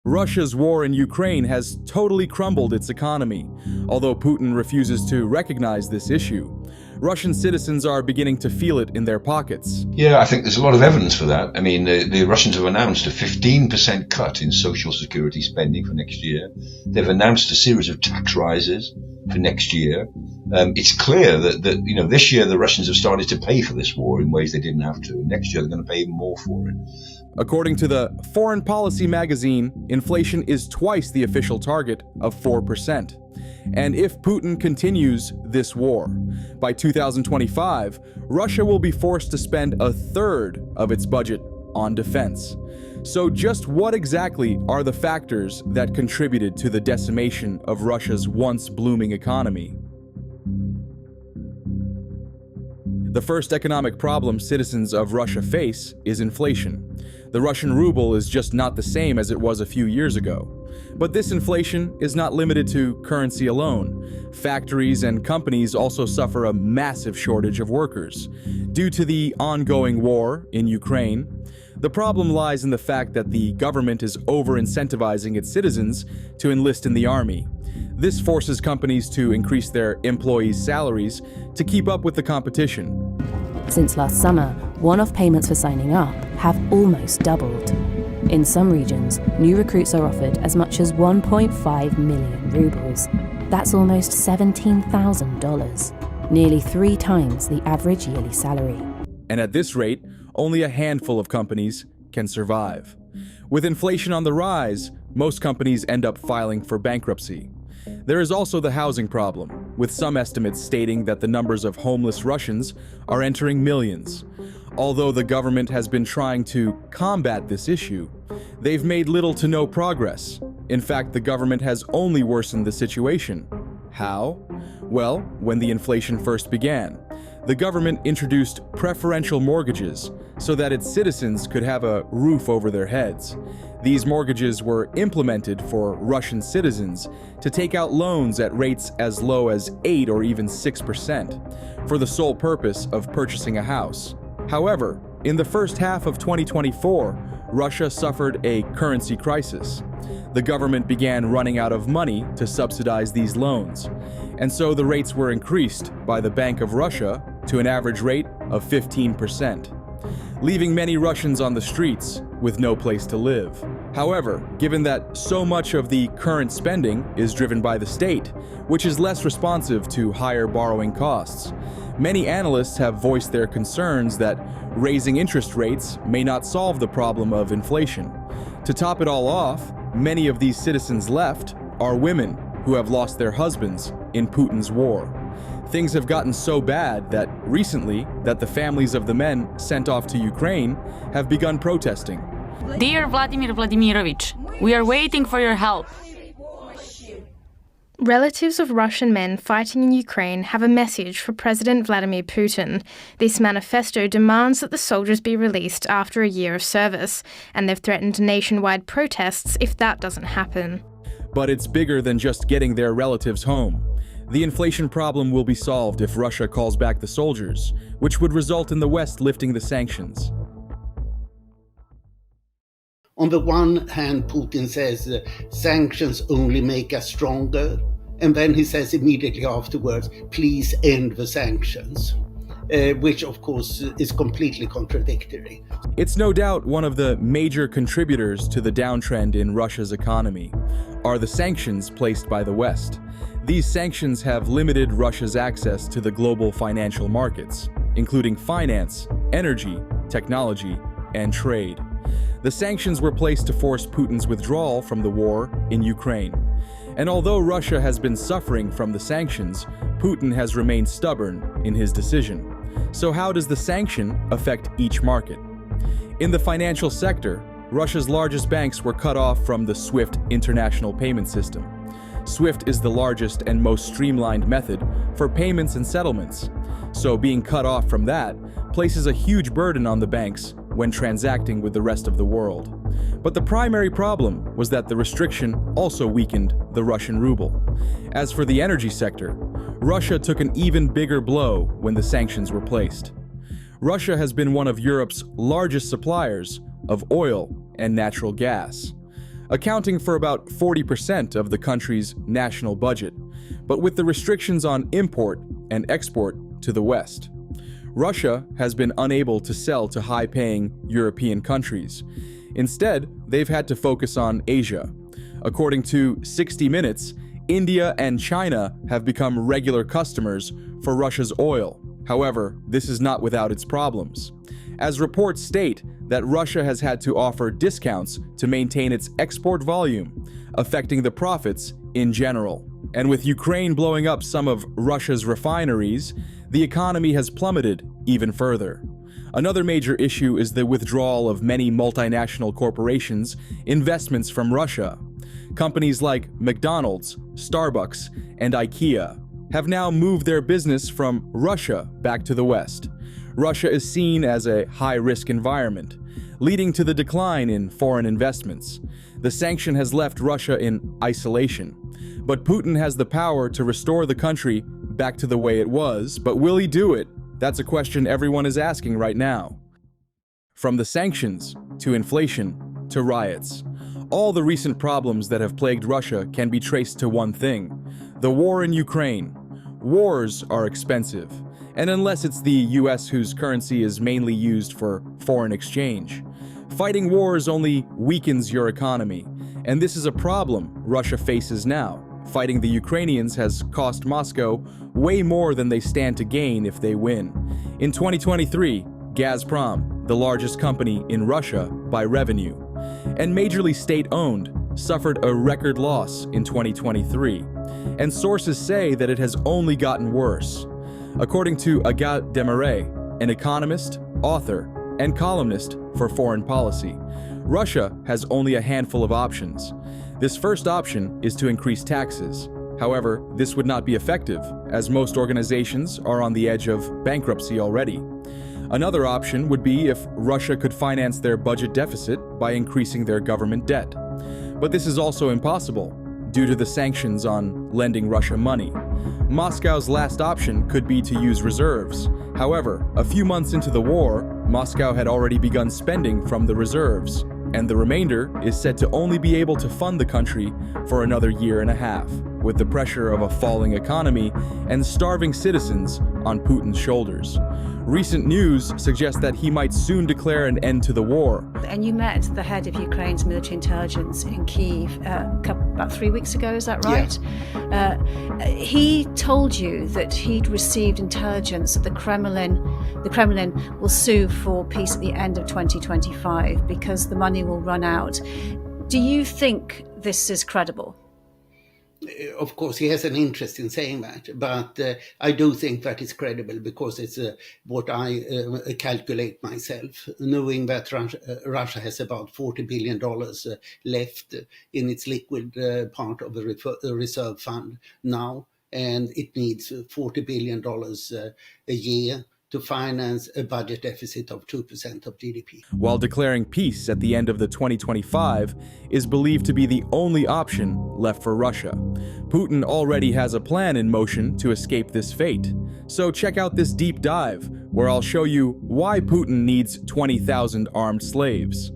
Russia's war in Ukraine has totally crumbled its economy. Although Putin refuses to recognize this issue, Russian citizens are beginning to feel it in their pockets. Yeah, I think there's a lot of evidence for that. I mean, the Russians have announced a 15% cut in social security spending for next year. They've announced a series of tax rises for next year. It's clear that this year the Russians have started to pay for this war in ways they didn't have to. Next year they're going to pay even more for it. According to the Foreign Policy magazine, inflation is twice the official target of 4%. And if Putin continues this war, by 2025, Russia will be forced to spend a third of its budget on defense. So just what exactly are the factors that contributed to the decimation of Russia's once blooming economy? The first economic problem citizens of Russia face is inflation. The Russian ruble is just not the same as it was a few years ago. But this inflation is not limited to currency alone. Factories and companies also suffer a massive shortage of workers. Due to the ongoing war in Ukraine, the problem lies in the fact that the government is over-incentivizing its citizens to enlist in the army. This forces companies to increase their employees' salaries to keep up with the competition. Since last summer, one-off payments for signing up have almost doubled. In some regions, new recruits are offered as much as 1.5 million rubles. That's almost $17,000, nearly 3 times the average yearly salary. And at this rate, only a handful of companies can survive. With inflation on the rise, most companies end up filing for bankruptcy. There is also the housing problem, with some estimates stating that the numbers of homeless Russians are entering millions. Although the government has been trying to combat this issue, they've made little to no progress. In fact, the government has only worsened the situation. How? Well, when the inflation first began, the government introduced preferential mortgages so that its citizens could have a roof over their heads. These mortgages were implemented for Russian citizens to take out loans at rates as low as 8 or even 6% for the sole purpose of purchasing a house. However, in the first half of 2024, Russia suffered a currency crisis. The government began running out of money to subsidize these loans, and so the rates were increased by the Bank of Russia to an average rate of 15%, leaving many Russians on the streets with no place to live. However, given that so much of the current spending is driven by the state, which is less responsive to higher borrowing costs, many analysts have voiced their concerns that raising interest rates may not solve the problem of inflation. To top it all off, many of these citizens left are women who have lost their husbands in Putin's war. Things have gotten so bad that recently the families of the men sent off to Ukraine have begun protesting. Dear Vladimir Vladimirovich, we are waiting for your help. Relatives of Russian men fighting in Ukraine have a message for President Vladimir Putin. This manifesto demands that the soldiers be released after a year of service, and they've threatened nationwide protests if that doesn't happen. But it's bigger than just getting their relatives home. The inflation problem will be solved if Russia calls back the soldiers, which would result in the West lifting the sanctions. On the one hand, Putin says sanctions only make us stronger, and then he says immediately afterwards, please end the sanctions, which of course is completely contradictory. It's no doubt one of the major contributors to the downtrend in Russia's economy are the sanctions placed by the West. These sanctions have limited Russia's access to the global financial markets, including finance, energy, technology, and trade. The sanctions were placed to force Putin's withdrawal from the war in Ukraine. And although Russia has been suffering from the sanctions, Putin has remained stubborn in his decision. So how does the sanction affect each market? In the financial sector, Russia's largest banks were cut off from the SWIFT international payment system. SWIFT is the largest and most streamlined method for payments and settlements. So being cut off from that places a huge burden on the banks when transacting with the rest of the world. But the primary problem was that the restriction also weakened the Russian ruble. As for the energy sector, Russia took an even bigger blow when the sanctions were placed. Russia has been one of Europe's largest suppliers of oil and natural gas. accounting for about 40% of the country's national budget, but with the restrictions on import and export to the West. Russia has been unable to sell to high-paying European countries. Instead, they've had to focus on Asia. According to 60 Minutes, India and China have become regular customers for Russia's oil. However, this is not without its problems, as reports state that Russia has had to offer discounts to maintain its export volume, affecting the profits in general. And with Ukraine blowing up some of Russia's refineries, the economy has plummeted even further. Another major issue is the withdrawal of many multinational corporations' investments from Russia. Companies like McDonald's, Starbucks, and IKEA have now moved their business from Russia back to the West. Russia is seen as a high-risk environment, leading to the decline in foreign investments. The sanction has left Russia in isolation, but Putin has the power to restore the country back to the way it was, but will he do it? That's a question everyone is asking right now. From the sanctions, to inflation, to riots, all the recent problems that have plagued Russia can be traced to one thing: the war in Ukraine. Wars are expensive, and unless it's the US whose currency is mainly used for foreign exchange, fighting wars only weakens your economy, and this is a problem Russia faces now. Fighting the Ukrainians has cost Moscow way more than they stand to gain if they win. In 2023, Gazprom, the largest company in Russia by revenue, and majorly state-owned, suffered a record loss in 2023, and sources say that it has only gotten worse. According to Agathe Demarais, an economist, author, and columnist for foreign policy, Russia has only a handful of options. This first option is to increase taxes. However, this would not be effective, as most organizations are on the edge of bankruptcy already. Another option would be if Russia could finance their budget deficit by increasing their government debt. But this is also impossible, due to the sanctions on lending Russia money. Moscow's last option could be to use reserves. However, a few months into the war, Moscow had already begun spending from the reserves, and the remainder is said to only be able to fund the country for another year and a half, with the pressure of a falling economy and starving citizens on Putin's shoulders. Recent news suggests that he might soon declare an end to the war. And you met the head of Ukraine's military intelligence in Kyiv about 3 weeks ago, is that right? Yeah. He told you that he'd received intelligence that the Kremlin will sue for peace at the end of 2025 because the money will run out. Do you think this is credible? Of course, he has an interest in saying that, but I do think that it's credible because it's what I calculate myself, knowing that Russia has about $40 billion left in its liquid part of the reserve fund now, and it needs $40 billion a year to finance a budget deficit of 2% of GDP. While declaring peace at the end of the 2025 is believed to be the only option left for Russia. Putin already has a plan in motion to escape this fate. So check out this deep dive, where I'll show you why Putin needs 20,000 armed slaves.